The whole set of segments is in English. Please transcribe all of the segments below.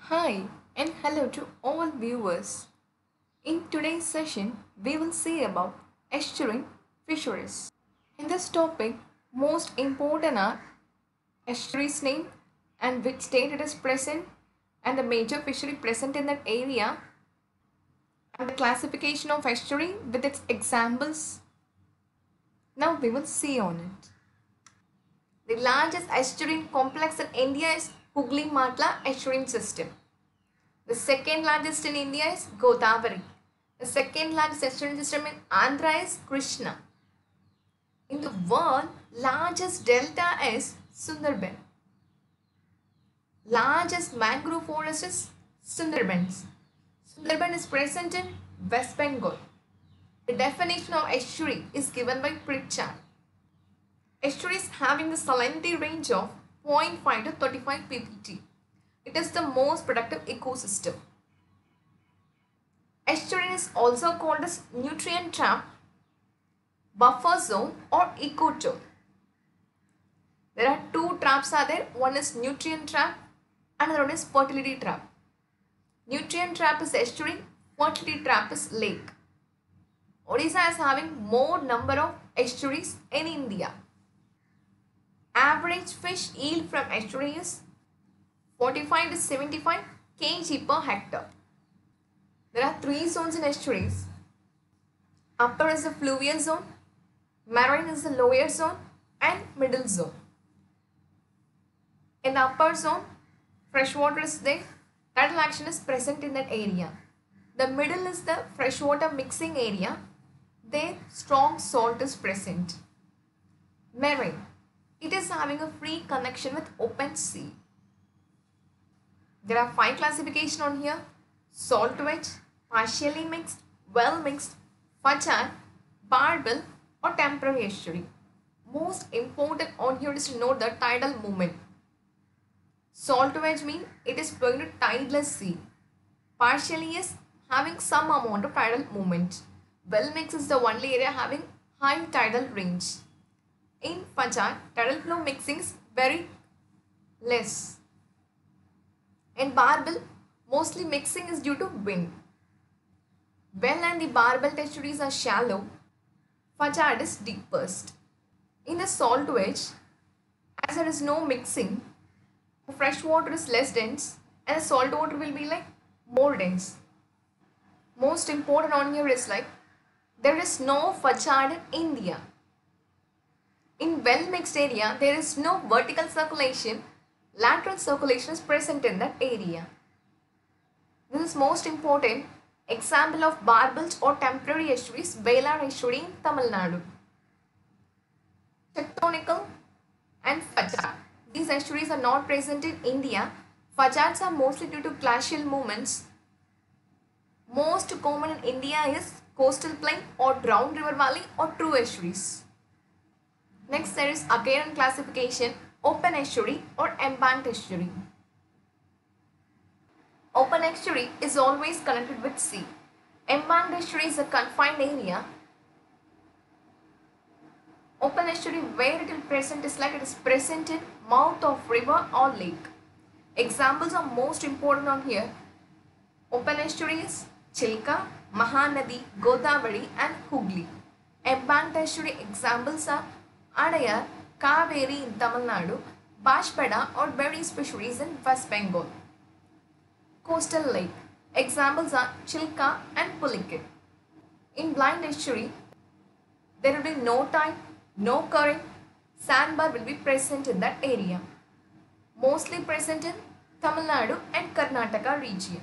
Hi and hello to all viewers. In today's session, we will see about estuarine fisheries. In this topic, most important are estuary's name and which state it is present and the major fishery present in that area and the classification of estuary with its examples. Now we will see on it. The largest estuarine complex in India is Hooghly-Matla estuarine system. The second largest in India is Godavari. The second largest estuarine system in Andhra is Krishna. In the world, largest delta is Sundarban. Largest mangrove forest is Sundarbans. Sundarban is present in West Bengal. The definition of estuary is given by Pritchard. Estuaries having the salinity range of 0.5 to 35 ppt. It is the most productive ecosystem. Estuarine is also called as nutrient trap, buffer zone or ecotone. There are two traps are there. One is nutrient trap, another one is fertility trap. Nutrient trap is estuary, fertility trap is lake. Odisha is having more number of estuaries in India. Average fish yield from estuary is 45 to 75 kg per hectare. There are three zones in estuaries. Upper is the fluvial zone, marine is the lower zone and middle zone. In the upper zone, freshwater is there, tidal action is present in that area. The middle is the freshwater mixing area, there strong salt is present. Marine, it is having a free connection with open sea. There are 5 classifications on here: salt wedge, partially mixed, well mixed, fachar, barbel or temporary estuary. Most important on here is to note the tidal movement. Salt wedge means it is going to tideless sea. Partially is having some amount of tidal movement. Well mixed is the only area having high tidal range. In fachar, tidal flow mixing is very less. In barbel, mostly mixing is due to wind. Well and the barbel estuaries are shallow. Fachar is deepest. In the salt wedge, as there is no mixing, the fresh water is less dense and the salt water will be like more dense. Most important on here is like there is no fachar in India. In well mixed area, there is no vertical circulation, lateral circulation is present in that area. This is most important. Example of barbels or temporary estuaries, Velar estuary in Tamil Nadu. Tectonical and fachar. These estuaries are not present in India. Fachars are mostly due to glacial movements. Most common in India is coastal plain or drowned river valley or true estuaries. Next there is again classification, open estuary or embanked estuary. Open estuary is always connected with sea. Embanked estuary is a confined area. Open estuary where it is present is like it is present in mouth of river or lake. Examples are most important on here. Open estuary is Chilka, Mahanadi, Godavari and Hooghly. Embanked estuary examples are Adayar, Kaveri in Tamil Nadu, Bashpada or Beris fisheries in West Bengal. Coastal lake. Examples are Chilka and Pulicat. In blind estuary, there will be no tide, no current, sandbar will be present in that area. Mostly present in Tamil Nadu and Karnataka region.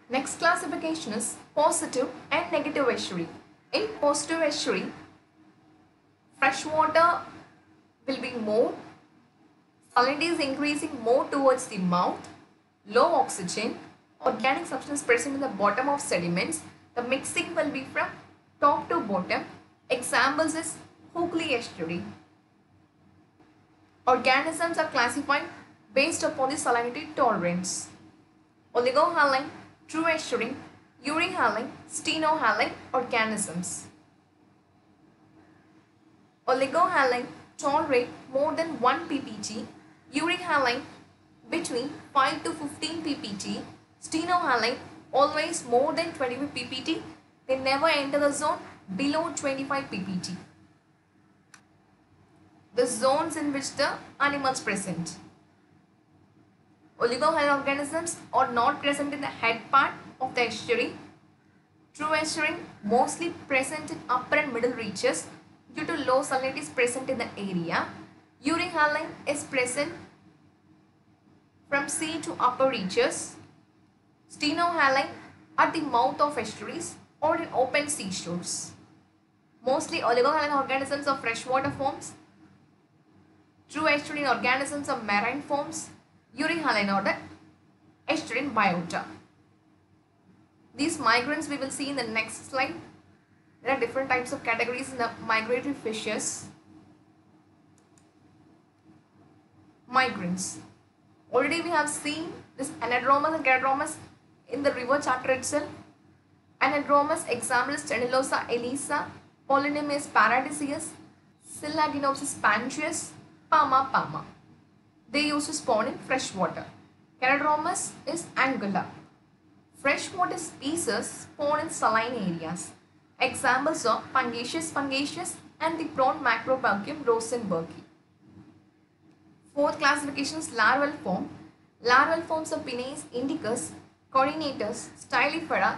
Next classification is positive and negative estuary. In positive estuary, fresh water will be more, salinity is increasing more towards the mouth, low oxygen, organic substance present in the bottom of sediments, the mixing will be from top to bottom. Examples is Hooghly estuary. Organisms are classified based upon the salinity tolerance. Oligohaline, true estuary, euryhaline, stenohaline organisms. Oligohaline tolerate more than 1 ppg, euryhaline between 5 to 15 ppt, stenohaline always more than 25 ppt, they never enter the zone below 25 ppt. The zones in which the animals present. Oligohydral organisms are not present in the head part of the estuary. True estuary mostly present in upper and middle reaches due to low salinity is present in the area. Euryhaline is present from sea to upper reaches. Stenohaline at the mouth of estuaries or in open seashores. Mostly oligohydral organisms of freshwater forms. True estuarine organisms of marine forms. Euryhaline or the estuarine biota. These migrants we will see in the next slide. There are different types of categories in the migratory fishes. Migrants. Already we have seen this anadromous and charadromous in the river chapter itself. Anadromous example is Stenosa elisa, Polynemus paradiseus, Syllaginopsis pangeus, Pama pama. They used to spawn in fresh water. Charadromous is Angula. Freshwater species spawn in saline areas. Examples are Pungaceus pungaceus and the prawn Macropelcium rosenbergi. Fourth classification is larval form. Larval forms of Pinnaeus indicus, Coordinatus, Stylifera,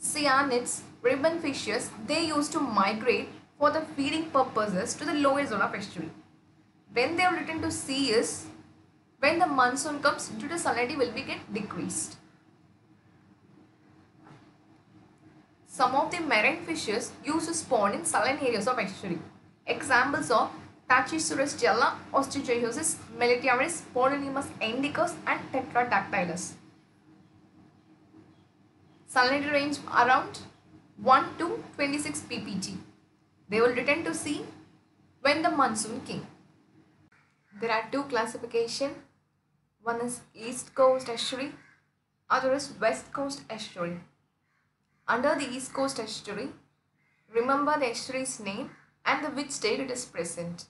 cyanids, ribbon fishes, they used to migrate for the feeding purposes to the lower zone of estuary. When they return to sea is when the monsoon comes due to salinity will be get decreased. Some of the marine fishes used to spawn in saline areas of estuary. Examples are Tachysurus gela, Osteogeosis, Meletiaris, Polynemus indicus and Tetradactylus. Salinity range around 1 to 26 ppt. They will return to sea when the monsoon came. There are two classifications. One is East Coast Estuary, other is West Coast Estuary. Under the East Coast Estuary, remember the estuary's name and the which state it is present.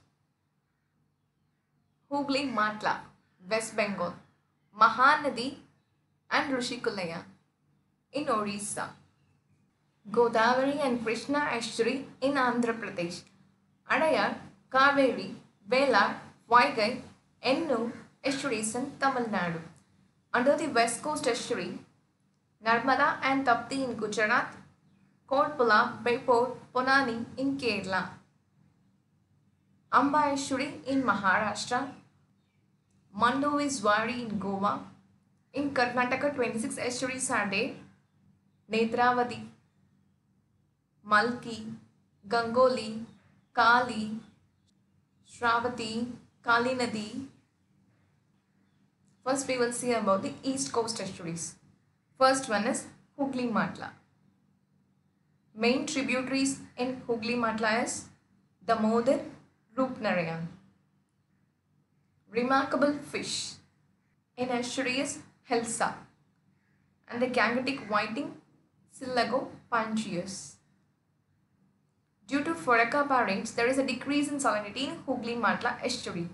Hooghly Matla, West Bengal, Mahanadi and Rushikulaya in Orissa. Godavari and Krishna Estuary in Andhra Pradesh. Adayar, Kaveri, Velar, Vaigai, Ennur estuaries in Tamil Nadu. Under the West Coast Estuary, Narmada and Tapti in Gujarat, Kotpula, Bepur, Ponani in Kerala. Amba Estuary in Maharashtra, Mandovi in Goa. In Karnataka, 26 estuaries are there. Netravati, Malki, Gangoli, Kali, Shravati, Kali Nadi. First we will see about the East Coast estuaries. First one is Hooghly Matla. Main tributaries in Hooghly Matla is Damodar, Rupnarayan. Remarkable fish in estuary is Helsa and the Gangetic whiting Syllago pangeus. Due to Farakka range, there is a decrease in salinity in Hooghly Matla estuary.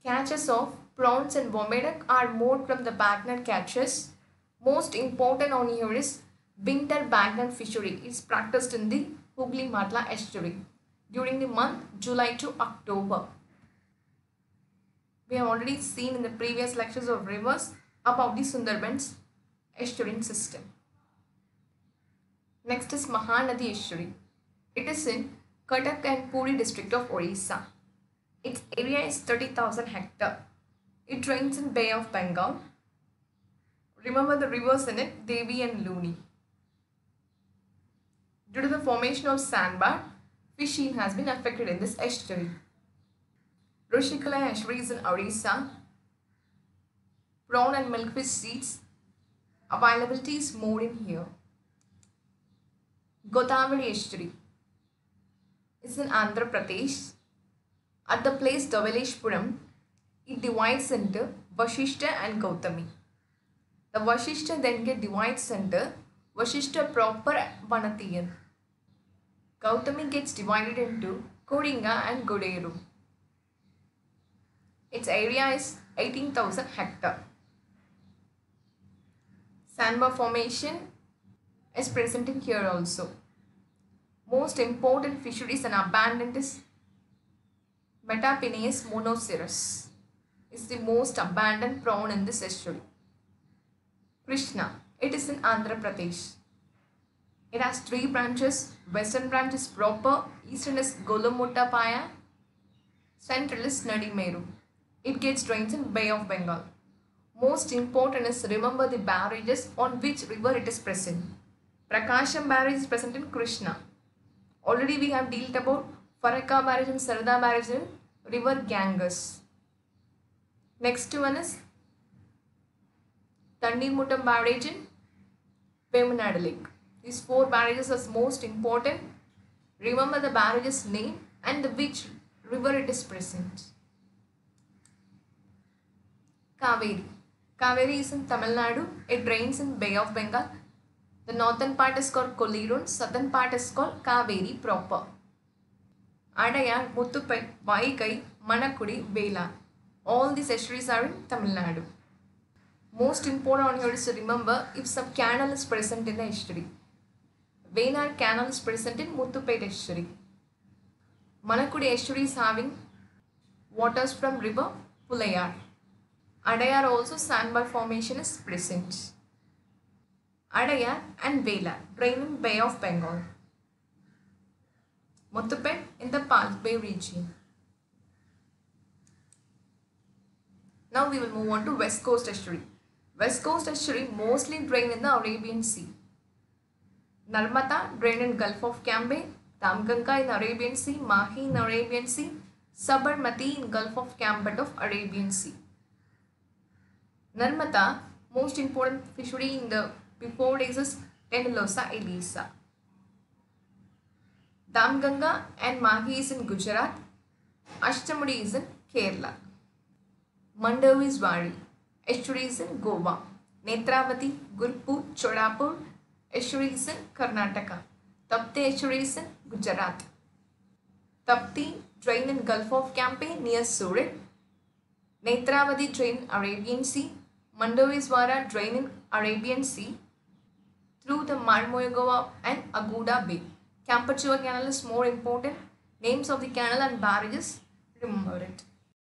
Catches of prawns and bombedak are more from the Bagnet catches. Most important on here is Binter Bagnet fishery is practiced in the Hooghly Matla estuary during the month July to October. We have already seen in the previous lectures of rivers about the Sundarbans estuarine system. Next is Mahanadi estuary. It is in Cuttack and Puri district of Orissa. Its area is 30,000 hectares. It drains in Bay of Bengal. Remember the rivers in it, Devi and Luni. Due to the formation of sandbar, fishing has been affected in this estuary. Rushikulaya estuary is in Orissa. Prawn and milkfish seeds availability is more in here. Godavari estuary is in Andhra Pradesh. At the place Dhavaleshpuram, it divides into Vashishta and Gautami. The Vashishta then get divides into Vashishta proper Vanathiyan. Gautami gets divided into Kodinga and Goderu. Its area is 18,000 hectare. Sandbar formation is present in here also. Most important fisheries and abundant is Metapenes monoceros. Is the most abundant prawn in this estuary. Krishna, it is in Andhra Pradesh. It has three branches. Western branch is proper, eastern is Golomotapaya, central is Nadimeru. It gets drains in Bay of Bengal. Most important is remember the barrages on which river it is present. Prakasham barrage is present in Krishna. Already we have dealt about Farakka barrage and Sarada barrage in river Ganges. Next one is Thandirmutam barrage in Vemunadu Lake. These four barrages are most important. Remember the barrage's name and which river it is present. Kaveri. Kaveri is in Tamil Nadu. It drains in Bay of Bengal. The northern part is called Kolirun. Southern part is called Kaveri proper. Adayar, Muthupet, Vaikai, Manakudi, Vela. All these estuaries are in Tamil Nadu. Most important on here is to remember if some canal is present in the estuary. Venar canal is present in Muthupet estuary. Manakudi estuary is having waters from river Pulayar. Adayar also sandbar formation is present. Adayar and Vela drain in Bay of Bengal. Muthupet in the Palk Bay region. Now we will move on to West Coast estuary. West Coast estuary mostly drain in the Arabian Sea. Narmada drain in Gulf of Cambay, Damganga in Arabian Sea, Mahi in Arabian Sea, Sabarmati in Gulf of Cambay of Arabian Sea. Narmada, most important fishery in the before days is Tenalosa elisa. Damganga and Mahi is in Gujarat. Ashtamudi is in Kerala. Mandaviswari estuary is in Goa. Netravati, Gurpur, Chodapur estuary is in Karnataka. Tapti estuary is in Gujarat. Tapti drain in Gulf of Cambay near Surat. Netravati drain in Arabian Sea. Mandaviswara drain in Arabian Sea through the Marmoyagova and Aguda Bay. Kampachua Canal is more important. Names of the canal and barrages, remember it.